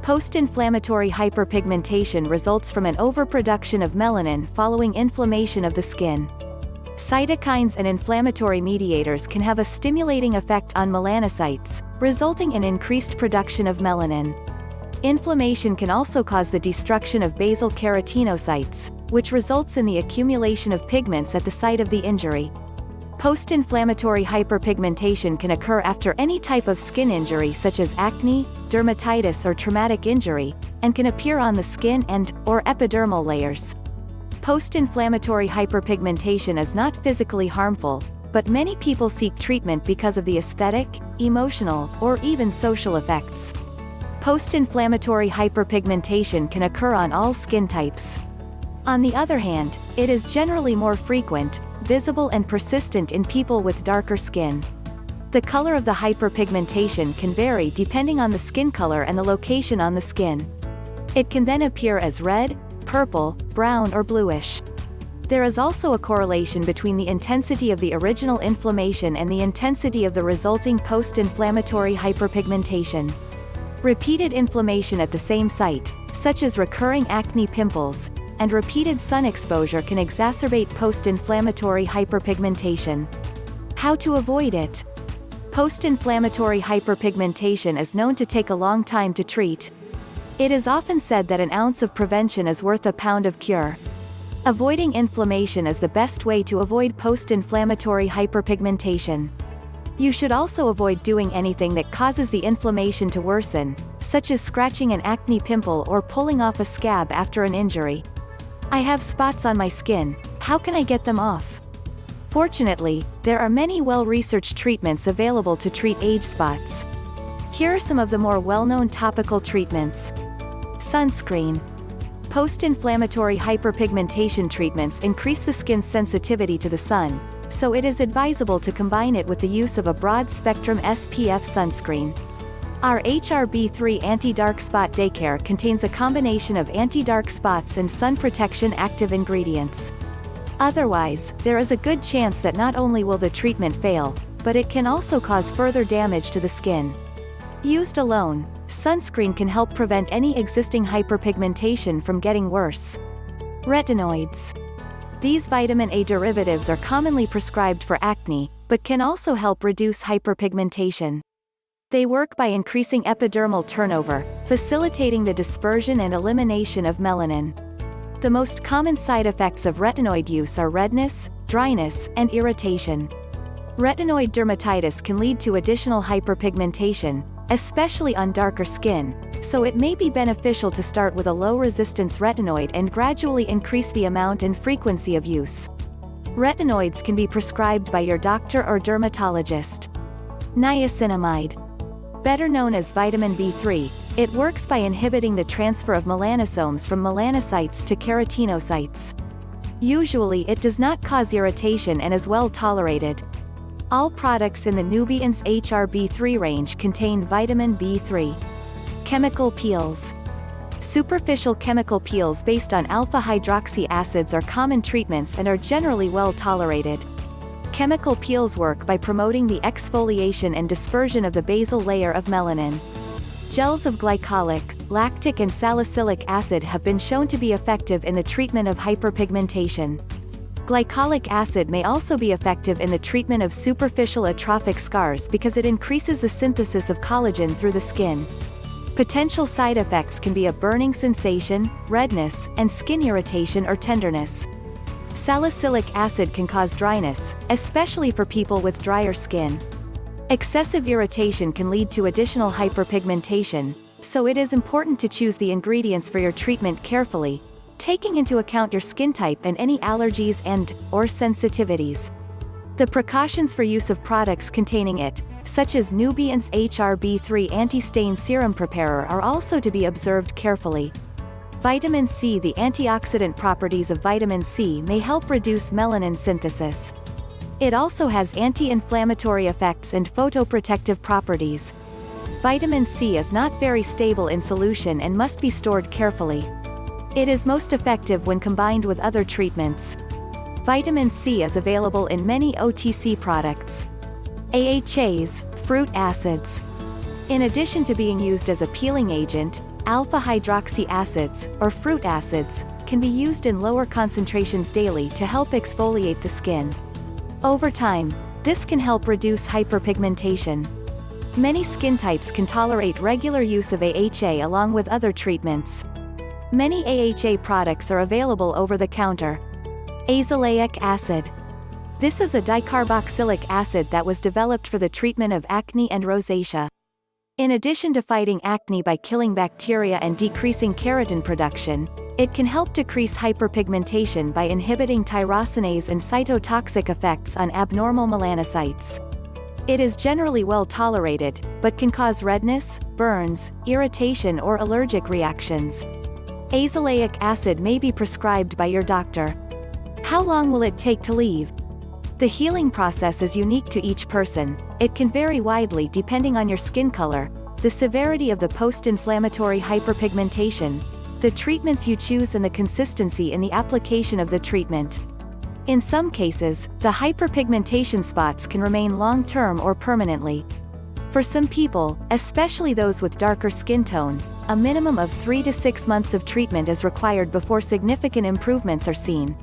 Post-inflammatory hyperpigmentation results from an overproduction of melanin following inflammation of the skin. Cytokines and inflammatory mediators can have a stimulating effect on melanocytes, resulting in increased production of melanin. Inflammation can also cause the destruction of basal keratinocytes, which results in the accumulation of pigments at the site of the injury. Post-inflammatory hyperpigmentation can occur after any type of skin injury such as acne, dermatitis or traumatic injury, and can appear on the skin and/or epidermal layers. Post-inflammatory hyperpigmentation is not physically harmful, but many people seek treatment because of the aesthetic, emotional, or even social effects. Post-inflammatory hyperpigmentation can occur on all skin types. On the other hand, it is generally more frequent, visible and persistent in people with darker skin. The color of the hyperpigmentation can vary depending on the skin color and the location on the skin. It can then appear as red, purple, brown or bluish. There is also a correlation between the intensity of the original inflammation and the intensity of the resulting post-inflammatory hyperpigmentation. Repeated inflammation at the same site, such as recurring acne pimples, and repeated sun exposure can exacerbate post-inflammatory hyperpigmentation. How to avoid it? Post-inflammatory hyperpigmentation is known to take a long time to treat. It is often said that an ounce of prevention is worth a pound of cure. Avoiding inflammation is the best way to avoid post-inflammatory hyperpigmentation. You should also avoid doing anything that causes the inflammation to worsen, such as scratching an acne pimple or pulling off a scab after an injury. I have spots on my skin, how can I get them off? Fortunately, there are many well-researched treatments available to treat age spots. Here are some of the more well-known topical treatments. Sunscreen. Post-inflammatory hyperpigmentation treatments increase the skin's sensitivity to the sun, so it is advisable to combine it with the use of a broad-spectrum SPF sunscreen. Our HRB3 Anti-Dark Spot Day Care contains a combination of anti-dark spots and sun protection active ingredients. Otherwise, there is a good chance that not only will the treatment fail, but it can also cause further damage to the skin. Used alone, sunscreen can help prevent any existing hyperpigmentation from getting worse. Retinoids. These vitamin A derivatives are commonly prescribed for acne, but can also help reduce hyperpigmentation. They work by increasing epidermal turnover, facilitating the dispersion and elimination of melanin. The most common side effects of retinoid use are redness, dryness, and irritation. Retinoid dermatitis can lead to additional hyperpigmentation, especially on darker skin, so it may be beneficial to start with a low-resistance retinoid and gradually increase the amount and frequency of use. Retinoids can be prescribed by your doctor or dermatologist. Niacinamide. Better known as vitamin B3, it works by inhibiting the transfer of melanosomes from melanocytes to keratinocytes. Usually it does not cause irritation and is well tolerated. All products in the Nubians HRB3 range contain vitamin B3. Chemical peels. Superficial chemical peels based on alpha-hydroxy acids are common treatments and are generally well tolerated. Chemical peels work by promoting the exfoliation and dispersion of the basal layer of melanin. Gels of glycolic, lactic and salicylic acid have been shown to be effective in the treatment of hyperpigmentation. Glycolic acid may also be effective in the treatment of superficial atrophic scars because it increases the synthesis of collagen through the skin. Potential side effects can be a burning sensation, redness, and skin irritation or tenderness. Salicylic acid can cause dryness, especially for people with drier skin. Excessive irritation can lead to additional hyperpigmentation, so it is important to choose the ingredients for your treatment carefully, taking into account your skin type and any allergies and/or sensitivities. The precautions for use of products containing it, such as Nubian's HRB3 anti-stain serum preparer, are also to be observed carefully. Vitamin C. The antioxidant properties of vitamin C may help reduce melanin synthesis. It also has anti-inflammatory effects and photoprotective properties. Vitamin C is not very stable in solution and must be stored carefully. It is most effective when combined with other treatments. Vitamin C is available in many OTC products. AHAs, fruit acids. In addition to being used as a peeling agent, Alpha-hydroxy acids, or fruit acids, can be used in lower concentrations daily to help exfoliate the skin. Over time, this can help reduce hyperpigmentation. Many skin types can tolerate regular use of AHA along with other treatments. Many AHA products are available over the counter. Azoleic acid. This is a dicarboxylic acid that was developed for the treatment of acne and rosacea. In addition to fighting acne by killing bacteria and decreasing keratin production, it can help decrease hyperpigmentation by inhibiting tyrosinase and cytotoxic effects on abnormal melanocytes. It is generally well tolerated, but can cause redness, burns, irritation or allergic reactions. Azoleic acid may be prescribed by your doctor. How long will it take to leave? The healing process is unique to each person. It can vary widely depending on your skin color, the severity of the post-inflammatory hyperpigmentation, the treatments you choose and the consistency in the application of the treatment. In some cases, the hyperpigmentation spots can remain long-term or permanently. For some people, especially those with darker skin tone, a minimum of 3 to 6 months of treatment is required before significant improvements are seen.